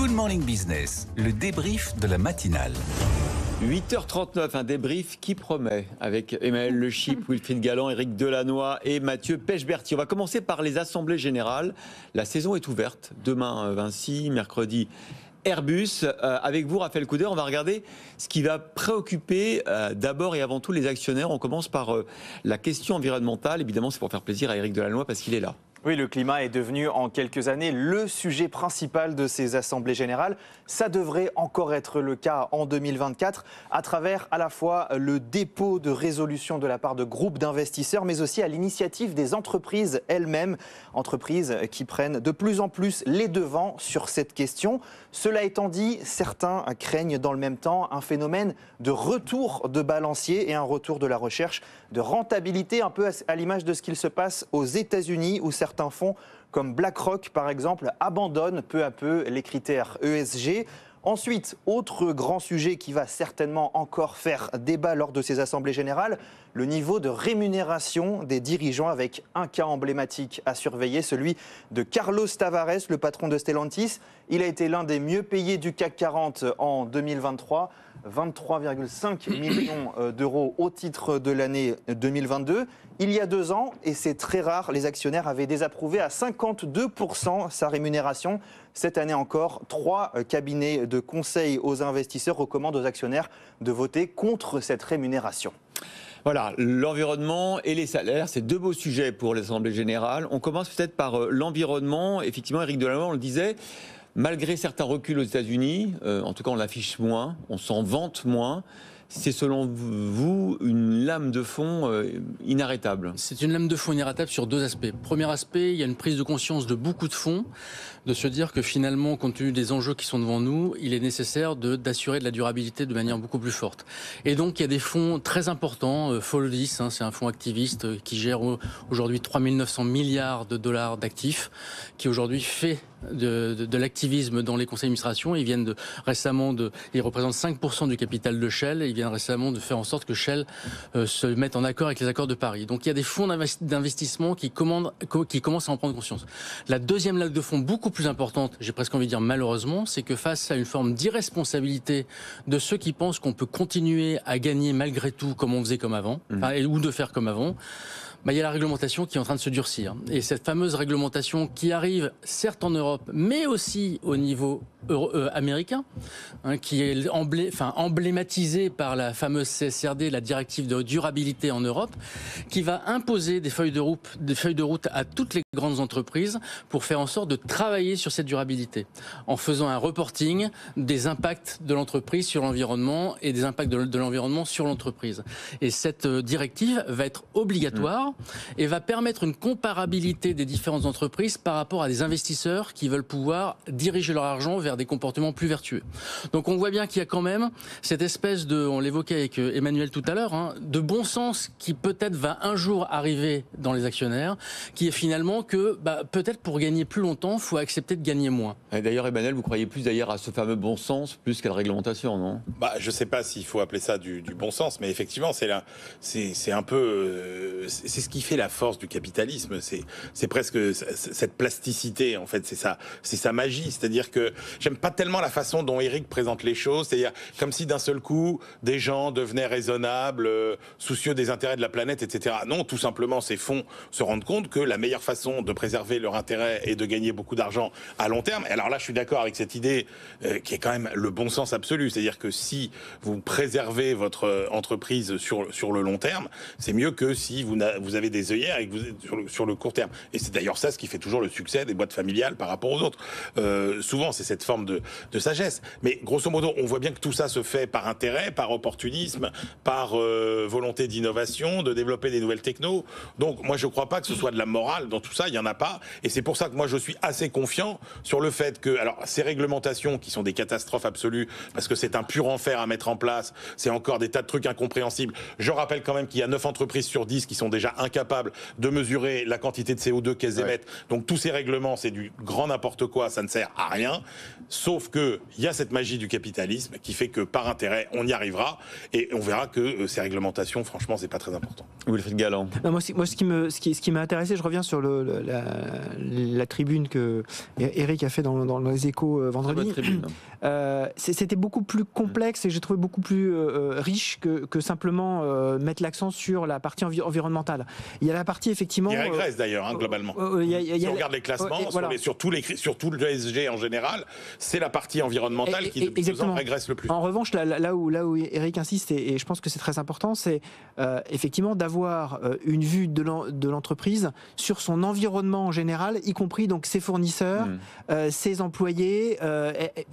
Good Morning Business, le débrief de la matinale. 8h39, un débrief qui promet avec Emmanuel Le Chyp, Wilfried Galland, Éric Delannoy et Mathieu Pechberti. On va commencer par les assemblées générales. La saison est ouverte. Demain, Vinci, mercredi, Airbus. Avec vous, Raphaël Couder, on va regarder ce qui va préoccuper d'abord et avant tout les actionnaires. On commence par la question environnementale. Évidemment, c'est pour faire plaisir à Éric Delannoy parce qu'il est là. Oui, le climat est devenu en quelques années le sujet principal de ces assemblées générales. Ça devrait encore être le cas en 2024 à travers à la fois le dépôt de résolutions de la part de groupes d'investisseurs, mais aussi à l'initiative des entreprises elles-mêmes, entreprises qui prennent de plus en plus les devants sur cette question. Cela étant dit, certains craignent dans le même temps un phénomène de retour de balancier et un retour de la recherche de rentabilité, un peu à l'image de ce qu'il se passe aux États-Unis où certains fonds comme BlackRock par exemple abandonnent peu à peu les critères ESG. Ensuite, autre grand sujet qui va certainement encore faire débat lors de ces assemblées générales, le niveau de rémunération des dirigeants avec un cas emblématique à surveiller, celui de Carlos Tavares, le patron de Stellantis. Il a été l'un des mieux payés du CAC 40 en 2023, 23,5 millions d'euros au titre de l'année 2022. Il y a 2 ans, et c'est très rare, les actionnaires avaient désapprouvé à 52% sa rémunération. Cette année encore, 3 cabinets de conseil aux investisseurs recommandent aux actionnaires de voter contre cette rémunération. Voilà, l'environnement et les salaires, c'est 2 beaux sujets pour l'Assemblée générale. On commence peut-être par l'environnement. Effectivement, Éric Delannoy, on le disait, malgré certains reculs aux États-Unis, en tout cas on l'affiche moins, on s'en vante moins. C'est selon vous une lame de fond inarrêtable? C'est une lame de fond inarrêtable sur 2 aspects. Premier aspect, il y a une prise de conscience de beaucoup de fonds, de se dire que finalement, compte tenu des enjeux qui sont devant nous, il est nécessaire d'assurer de la durabilité de manière beaucoup plus forte. Et donc, il y a des fonds très importants. Follow-This, c'est un fonds activiste qui gère aujourd'hui 3 900 milliards de dollars d'actifs, qui aujourd'hui fait de l'activisme dans les conseils d'administration. Ils représentent 5% du capital de Shell et ils viennent récemment de faire en sorte que Shell se mette en accord avec les accords de Paris. Donc il y a des fonds d'investissement qui commencent à en prendre conscience. La deuxième lame de fond beaucoup plus importante, j'ai presque envie de dire malheureusement, c'est que face à une forme d'irresponsabilité de ceux qui pensent qu'on peut continuer à gagner malgré tout comme on faisait comme avant, ou de faire comme avant, il y a la réglementation qui est en train de se durcir. Et cette fameuse réglementation qui arrive certes en Europe, mais aussi au niveau américain, qui est emblématisée par la fameuse CSRD, la directive de durabilité en Europe, qui va imposer des feuilles de route à toutes les grandes entreprises pour faire en sorte de travailler sur cette durabilité, en faisant un reporting des impacts de l'entreprise sur l'environnement et des impacts de l'environnement sur l'entreprise. Et cette directive va être obligatoire et va permettre une comparabilité des différentes entreprises par rapport à des investisseurs qui veulent pouvoir diriger leur argent vers des comportements plus vertueux. Donc on voit bien qu'il y a quand même cette espèce de, on l'évoquait avec Emmanuel tout à l'heure, de bon sens qui peut-être va un jour arriver dans les actionnaires, qui est finalement que peut-être pour gagner plus longtemps, il faut accepter de gagner moins. Et d'ailleurs, Emmanuel, vous croyez plus d'ailleurs à ce fameux bon sens plus qu'à la réglementation, non? Je ne sais pas s'il faut appeler ça du bon sens, mais effectivement, c'est un peu, c'est ce qui fait la force du capitalisme. C'est presque cette plasticité, en fait, c'est sa magie. C'est-à-dire que j'aime pas tellement la façon dont Éric présente les choses, c'est-à-dire comme si d'un seul coup des gens devenaient raisonnables, soucieux des intérêts de la planète, etc. Non, tout simplement, ces fonds se rendent compte que la meilleure façon de préserver leur intérêt est de gagner beaucoup d'argent à long terme. Et alors là, je suis d'accord avec cette idée qui est quand même le bon sens absolu, c'est-à-dire que si vous préservez votre entreprise sur le long terme, c'est mieux que si vous avez des œillères et que vous êtes sur le court terme. Et c'est d'ailleurs ça ce qui fait toujours le succès des boîtes familiales par rapport aux autres. Souvent, c'est cette forme de sagesse. Mais grosso modo, on voit bien que tout ça se fait par intérêt, par opportunisme, par volonté d'innovation, de développer des nouvelles technos. Donc moi, je ne crois pas que ce soit de la morale dans tout ça, il n'y en a pas. Et c'est pour ça que moi, je suis assez confiant sur le fait que, alors, ces réglementations qui sont des catastrophes absolues, parce que c'est un pur enfer à mettre en place, c'est encore des tas de trucs incompréhensibles. Je rappelle quand même qu'il y a 9 entreprises sur 10 qui sont déjà incapables de mesurer la quantité de CO2 qu'elles émettent. Donc tous ces règlements, c'est du grand n'importe quoi, ça ne sert à rien. Sauf qu'il y a cette magie du capitalisme qui fait que par intérêt, on y arrivera et on verra que ces réglementations, franchement, c'est pas très important. Wilfried Galland. Non, moi, ce qui m'a intéressé, je reviens sur la tribune que Eric a fait dans les Échos vendredi. C'était beaucoup plus complexe et j'ai trouvé beaucoup plus riche que simplement mettre l'accent sur la partie environnementale. Il y a la partie effectivement. Il régresse d'ailleurs, globalement. Si on regarde les classements, sur tout le ESG en général, c'est la partie environnementale qui depuis 2 ans régresse le plus. En revanche, là où Eric insiste, et je pense que c'est très important, c'est effectivement d'avoir une vue de l'entreprise sur son environnement en général, y compris donc ses fournisseurs, ses employés,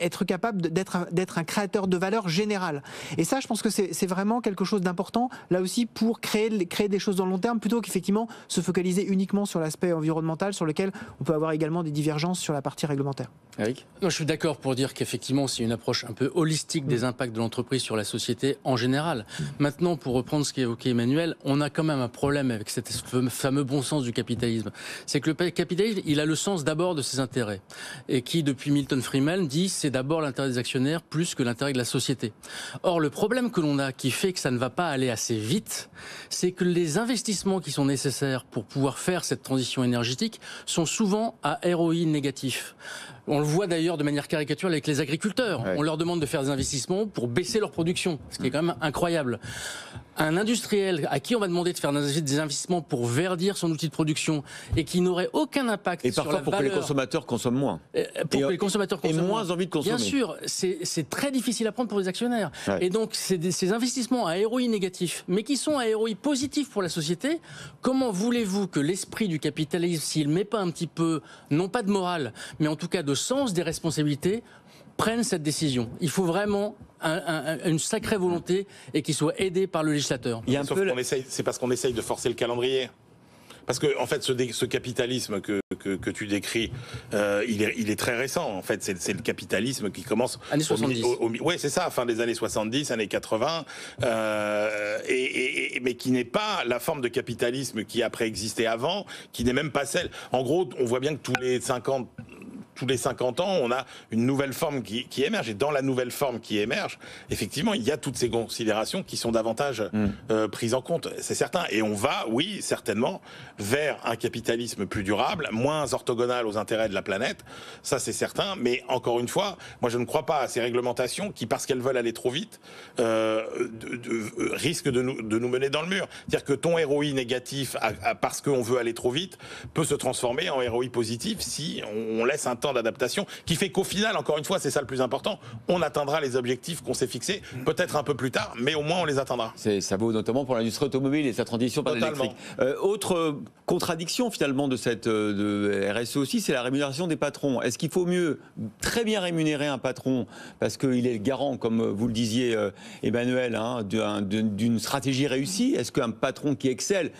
être capable d'être un créateur de valeur générale. Et ça, je pense que c'est vraiment quelque chose d'important, là aussi, pour créer des choses dans le long terme, plutôt qu'effectivement se focaliser uniquement sur l'aspect environnemental, sur lequel on peut avoir également des divergences sur la partie réglementaire. Eric ? Non, je suis d'accord pour dire qu'effectivement, c'est une approche un peu holistique des impacts de l'entreprise sur la société en général. Maintenant, pour reprendre ce qu'évoquait Emmanuel, on a quand même un problème avec ce fameux bon sens du capitalisme. C'est que le capitalisme, il a le sens d'abord de ses intérêts. Et qui, depuis Milton Friedman, dit c'est d'abord l'intérêt des actionnaires plus que l'intérêt de la société. Or, le problème que l'on a, qui fait que ça ne va pas aller assez vite, c'est que les investissements qui sont nécessaires pour pouvoir faire cette transition énergétique sont souvent à ROI négatif. On le voit d'ailleurs de manière caricaturale avec les agriculteurs. Ouais. On leur demande de faire des investissements pour baisser leur production, ce qui est quand même incroyable. Un industriel à qui on va demander de faire des investissements pour verdir son outil de production et qui n'aurait aucun impact sur la valeur... Et parfois pour que les consommateurs consomment moins. Pour que les consommateurs consomment moins envie de consommer. Bien sûr, c'est très difficile à prendre pour les actionnaires. Ouais. Et donc, ces investissements à ROI négatif, mais qui sont à ROI positif pour la société, comment voulez-vous que l'esprit du capitalisme, s'il ne met pas un petit peu, non pas de morale, mais en tout cas de sens des responsabilités, prenne cette décision? Il faut vraiment une sacrée volonté et qu'il soit aidé par le législateur. C'est parce qu'on essaye de forcer le calendrier. Parce que en fait, ce capitalisme que tu décris, il est très récent. En fait, c'est le capitalisme qui commence années 70. Oui, c'est ça, fin des années 70, années 80, mais qui n'est pas la forme de capitalisme qui a préexisté avant, qui n'est même pas celle. En gros, on voit bien que tous les 50 ans, on a une nouvelle forme qui émerge. Et dans la nouvelle forme qui émerge, effectivement, il y a toutes ces considérations qui sont davantage prises en compte, c'est certain. Et on va, oui, certainement, vers un capitalisme plus durable, moins orthogonal aux intérêts de la planète. Ça, c'est certain. Mais encore une fois, moi, je ne crois pas à ces réglementations qui, parce qu'elles veulent aller trop vite, risquent de nous mener dans le mur. C'est-à-dire que ton ROI négatif, parce qu'on veut aller trop vite, peut se transformer en ROI positif si on laisse un temps d'adaptation qui fait qu'au final, encore une fois, c'est ça le plus important, on atteindra les objectifs qu'on s'est fixés, peut-être un peu plus tard, mais au moins on les atteindra. Ça vaut notamment pour l'industrie automobile et sa transition par l'électrique. Autre contradiction finalement de cette de RSE aussi, c'est la rémunération des patrons. Est-ce qu'il faut mieux très bien rémunérer un patron parce qu'il est le garant, comme vous le disiez Emmanuel, d'une stratégie réussie? Est-ce qu'un patron qui excelle,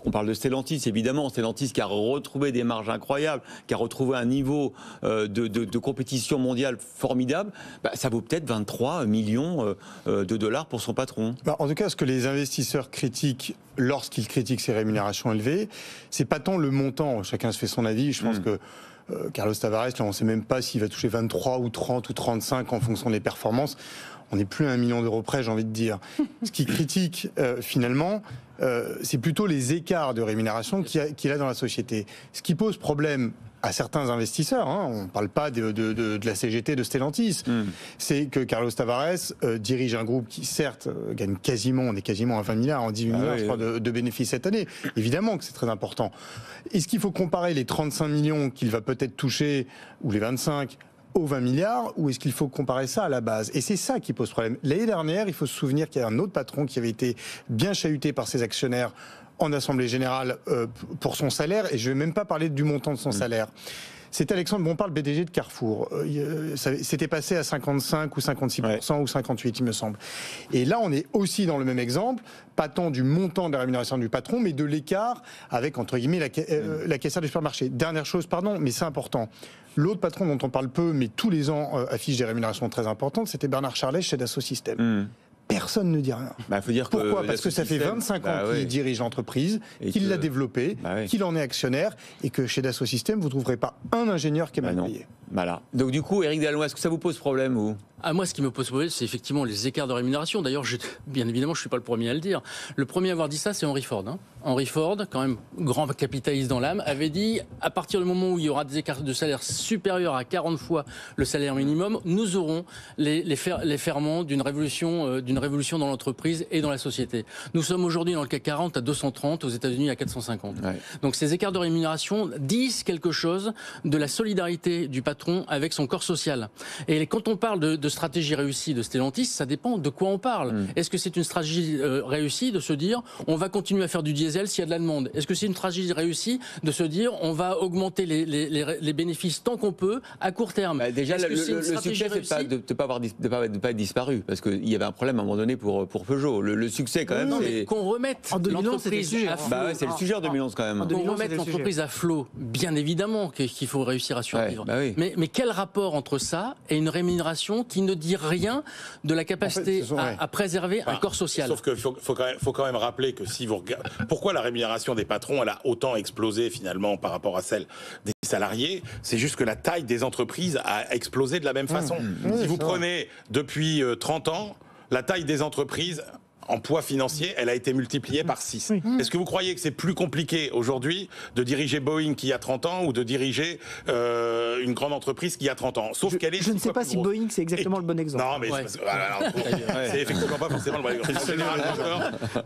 on parle de Stellantis évidemment, Stellantis qui a retrouvé des marges incroyables, qui a retrouvé un niveau de compétition mondiale formidable, ça vaut peut-être 23 millions de dollars pour son patron. En tout cas, ce que les investisseurs critiquent lorsqu'ils critiquent ces rémunérations élevées, c'est pas tant le montant, chacun se fait son avis, je pense que Carlos Tavares, on ne sait même pas s'il va toucher 23 ou 30 ou 35 en fonction des performances. On n'est plus à 1 million d'euros près, j'ai envie de dire. Ce qu'il critique, finalement, c'est plutôt les écarts de rémunération qu'il a dans la société. Ce qui pose problème à certains investisseurs, on ne parle pas de la CGT de Stellantis, c'est que Carlos Tavares dirige un groupe qui, certes, gagne on est quasiment à 20 milliards, en 18 milliards, je crois, de bénéfices cette année. Évidemment que c'est très important. Est-ce qu'il faut comparer les 35 millions qu'il va peut-être toucher, ou les 25, aux 20 milliards, ou est-ce qu'il faut comparer ça à la base? Et c'est ça qui pose problème. L'année dernière, il faut se souvenir qu'il y a un autre patron qui avait été bien chahuté par ses actionnaires en Assemblée Générale pour son salaire, et je ne vais même pas parler du montant de son salaire. C'est Alexandre Bompard, le PDG de Carrefour. C'était passé à 55 ou 56% ou 58, il me semble. Et là, on est aussi dans le même exemple, pas tant du montant de la rémunération du patron, mais de l'écart avec, entre guillemets, la caissière du supermarché. Dernière chose, pardon, mais c'est important. L'autre patron dont on parle peu, mais tous les ans affiche des rémunérations très importantes, c'était Bernard Charlet chez Dassault Systèmes. personne ne dit rien. Faut dire Pourquoi ? Parce que ça fait 25 ans qu'il dirige l'entreprise, qu'il l'a développé, qu'il en est actionnaire, et que chez Dassault Systèmes, vous ne trouverez pas un ingénieur qui est mal payé. Voilà. Donc du coup, Éric Delannoy, est-ce que ça vous pose problème ou... Moi, ce qui me pose problème, c'est effectivement les écarts de rémunération. D'ailleurs, bien évidemment, je ne suis pas le premier à le dire. Le premier à avoir dit ça, c'est Henry Ford. Henry Ford, quand même grand capitaliste dans l'âme, avait dit, à partir du moment où il y aura des écarts de salaire supérieurs à 40 fois le salaire minimum, nous aurons les ferments d'une révolution dans l'entreprise et dans la société. Nous sommes aujourd'hui dans le CAC 40 à 230, aux États-Unis à 450. Ouais. Donc ces écarts de rémunération disent quelque chose de la solidarité du patron avec son corps social. Et quand on parle de stratégie réussie de Stellantis, ça dépend de quoi on parle. Est-ce que c'est une stratégie réussie de se dire on va continuer à faire du diesel s'il y a de la demande? Est-ce que c'est une stratégie réussie de se dire on va augmenter les bénéfices tant qu'on peut à court terme? Déjà, le succès, c'est de ne pas être disparu, parce qu'il y avait un problème à un moment donné pour Peugeot. Le succès, quand même, c'est... Qu'on remette l'entreprise à flot. C'est le sujet en 2011, quand même. Qu'on remette l'entreprise à flot, bien évidemment qu'il faut réussir à survivre. Mais quel rapport entre ça et une rémunération qui ne dit rien de la capacité à préserver un corps social? Sauf qu'il faut quand même rappeler que si vous regardez... Pourquoi la rémunération des patrons, elle a autant explosé finalement par rapport à celle des salariés? C'est juste que la taille des entreprises a explosé de la même façon. Si vous prenez depuis 30 ans, la taille des entreprises... en poids financier, elle a été multipliée par 6. Est-ce que vous croyez que c'est plus compliqué aujourd'hui de diriger Boeing qui a 30 ans ou de diriger une grande entreprise qui a 30 ans? Sauf qu'elle est... Je ne sais pas si Boeing, c'est exactement le bon exemple. Non, mais c'est effectivement pas forcément le bon exemple. En général,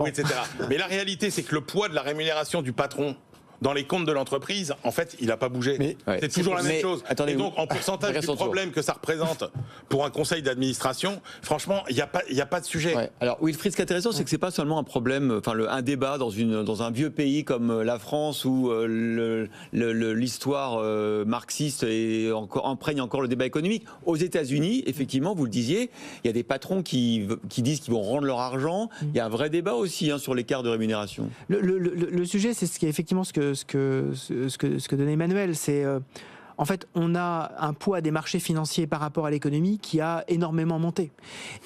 etc. Mais la réalité, c'est que le poids de la rémunération du patron dans les comptes de l'entreprise, en fait, il n'a pas bougé. C'est toujours la même chose. Et donc, en pourcentage du problème que ça représente pour un conseil d'administration, franchement, il n'y a pas de sujet. Ouais. Alors, Wilfried, ce qui est intéressant, c'est que c'est pas seulement un problème, un débat dans un vieux pays comme la France où l'histoire marxiste imprègne encore le débat économique. Aux États-Unis, effectivement, vous le disiez, il y a des patrons qui disent qu'ils vont rendre leur argent. Il y a un vrai débat aussi sur l'écart de rémunération. Le sujet, c'est ce qui est effectivement ce que donnait Emmanuel, c'est en fait, on a un poids des marchés financiers par rapport à l'économie qui a énormément monté.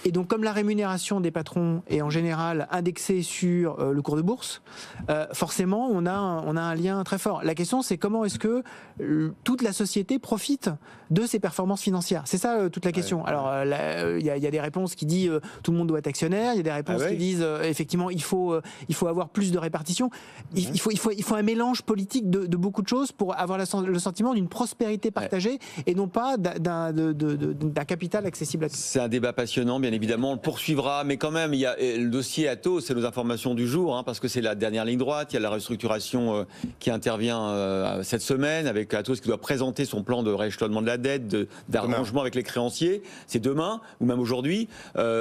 Et donc, comme la rémunération des patrons est en général indexée sur le cours de bourse, forcément, on a un lien très fort. La question, c'est comment est-ce que toute la société profite de ces performances financières? C'est ça toute la question. Alors, il y a des réponses qui disent tout le monde doit être actionnaire. Il y a des réponses qui disent effectivement il faut avoir plus de répartition. Il faut un mélange politique de beaucoup de choses pour avoir le sentiment d'une prospérité partagée et non pas d'un capital accessible à tous. C'est un débat passionnant, bien évidemment. On le poursuivra, mais quand même, il y a le dossier Atos, c'est nos informations du jour, parce que c'est la dernière ligne droite. Il y a la restructuration qui intervient cette semaine avec Atos qui doit présenter son plan de rééchelonnement de la dette, d'arrangement avec les créanciers. C'est demain ou même aujourd'hui.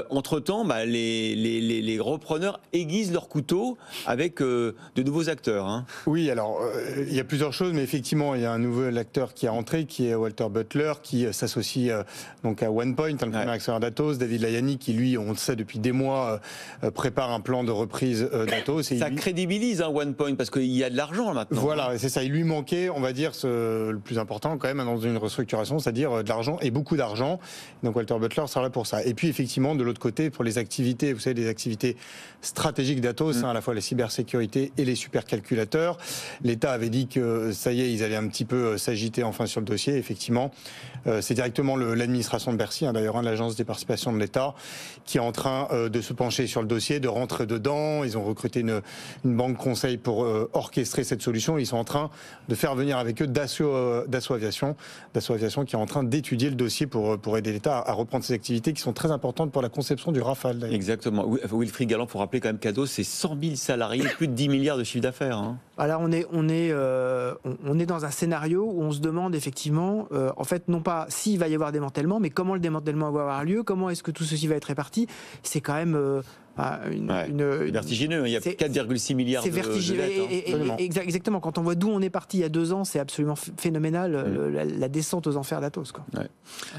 Entre-temps, les repreneurs aiguisent leur couteau avec de nouveaux acteurs. Oui, alors il y a plusieurs choses, mais effectivement, il y a un nouvel acteur qui est rentré, qui est Walter Butler, qui s'associe donc à OnePoint, le premier actionnaire d'Atos. David Layani, qui lui, on le sait depuis des mois, prépare un plan de reprise d'Atos. Ça crédibilise OnePoint parce qu'il y a de l'argent maintenant. Voilà, c'est ça. Il lui manquait, on va dire, le plus important quand même dans une restructuration, c'est-à-dire de l'argent et beaucoup d'argent. Donc Walter Butler sera là pour ça. Et puis effectivement, de l'autre côté, pour les activités, vous savez, les activités stratégiques d'Atos, à la fois les cybersécurités et les supercalculateurs. L'État avait dit que ça y est, ils allaient un petit peu s'agiter enfin sur le dossier. Effectivement, c'est directement l'administration de Bercy, d'ailleurs, l'agence des participations de l'État, qui est en train de se pencher sur le dossier, de rentrer dedans. Ils ont recruté une banque conseil pour orchestrer cette solution. Ils sont en train de faire venir avec eux Dassault Aviation qui est en train d'étudier le dossier pour aider l'État à reprendre ses activités qui sont très importantes pour la conception du Rafale. D'ailleurs. Exactement. Wilfried Galland, il faut rappeler quand même qu'Atos, c'est 100 000 salariés, plus de 10 milliards de chiffre d'affaires. Alors on est dans un scénario où on se demande effectivement, en fait, non pas s'il va y avoir démantèlement, mais comment le démantèlement va avoir lieu, comment est-ce que tout ceci va être réparti. C'est quand même vertigineux. Il y a 4,6 milliards de dettes. Exactement. Quand on voit d'où on est parti il y a 2 ans, c'est absolument phénoménal la descente aux enfers d'Atos.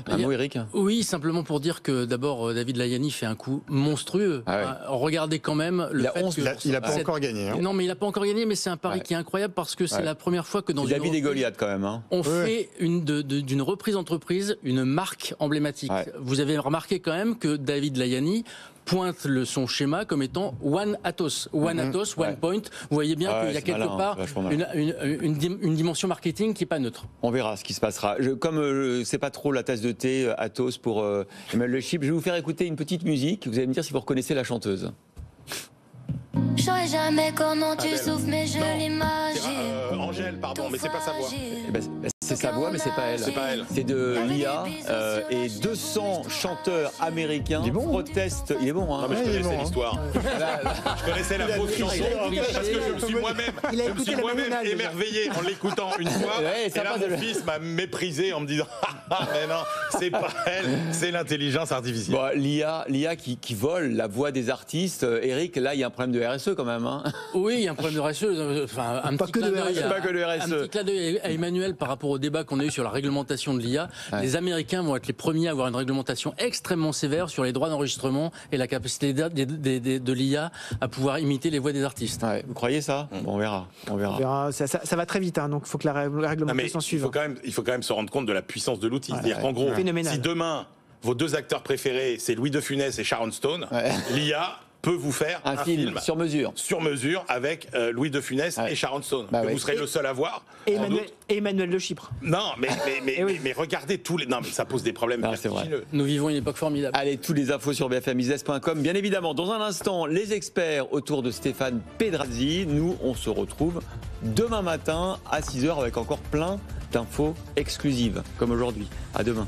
Un mot, Eric ? Oui, simplement pour dire que d'abord David Layani fait un coup monstrueux. Regardez quand même le fait que il n'a pas encore gagné. Non, mais il n'a pas encore gagné, mais c'est un pari qui est incroyable parce que c'est la première fois que dans une David et Goliath quand même. On fait d'une reprise d'entreprise une marque emblématique. Vous avez remarqué quand même que David Layani pointe son schéma comme étant One Atos. One Atos, One Point. Vous voyez bien qu'il y a quelque part une dimension marketing qui n'est pas neutre. On verra ce qui se passera. Comme c'est pas trop la tasse de thé Atos pour Emmanuel Le Chip, je vais vous faire écouter une petite musique. Vous allez me dire si vous reconnaissez la chanteuse. Je saurais jamais comment tu souffles, mais je l'imagine. Angèle, pardon, mais c'est pas sa voix. C'est sa voix, mais c'est pas elle. C'est pas elle. C'est de l'IA et 200 chanteurs américains protestent. Il est bon, hein. Non, mais je connaissais l'histoire. Je connaissais la fausse chanson parce que je me suis moi-même émerveillé en l'écoutant une fois. Ouais, et là, mon fils m'a méprisé en me disant mais non, c'est pas elle, c'est l'intelligence artificielle. Bon, l'IA qui vole la voix des artistes. Eric, là, il y a un problème de RSE quand même. Hein. Oui, il y a un problème de RSE. Enfin, un petit clin d'œil à Emmanuel par rapport au débat qu'on a eu sur la réglementation de l'IA. Ouais. Les Américains vont être les premiers à avoir une réglementation extrêmement sévère sur les droits d'enregistrement et la capacité de l'IA à pouvoir imiter les voix des artistes. Ouais, vous croyez ça? Bon, on verra. Ça va très vite, hein, donc il faut que la réglementation suive. Il faut quand même se rendre compte de la puissance de l'outil. C'est-à-dire qu'en gros, si demain, vos deux acteurs préférés, c'est Louis de Funès et Sharon Stone, l'IA peut vous faire un film sur mesure avec Louis de Funès et Sharon Stone que vous serez le seul à voir et Emmanuel Le Chypre. Non mais regardez tous les mais ça pose des problèmes vertigineux. Nous vivons une époque formidable. Allez, tous les infos sur bfmbusiness.com. Bien évidemment, dans un instant, les experts autour de Stéphane Pedrazzi. Nous, on se retrouve demain matin à 6h avec encore plein d'infos exclusives comme aujourd'hui. À demain.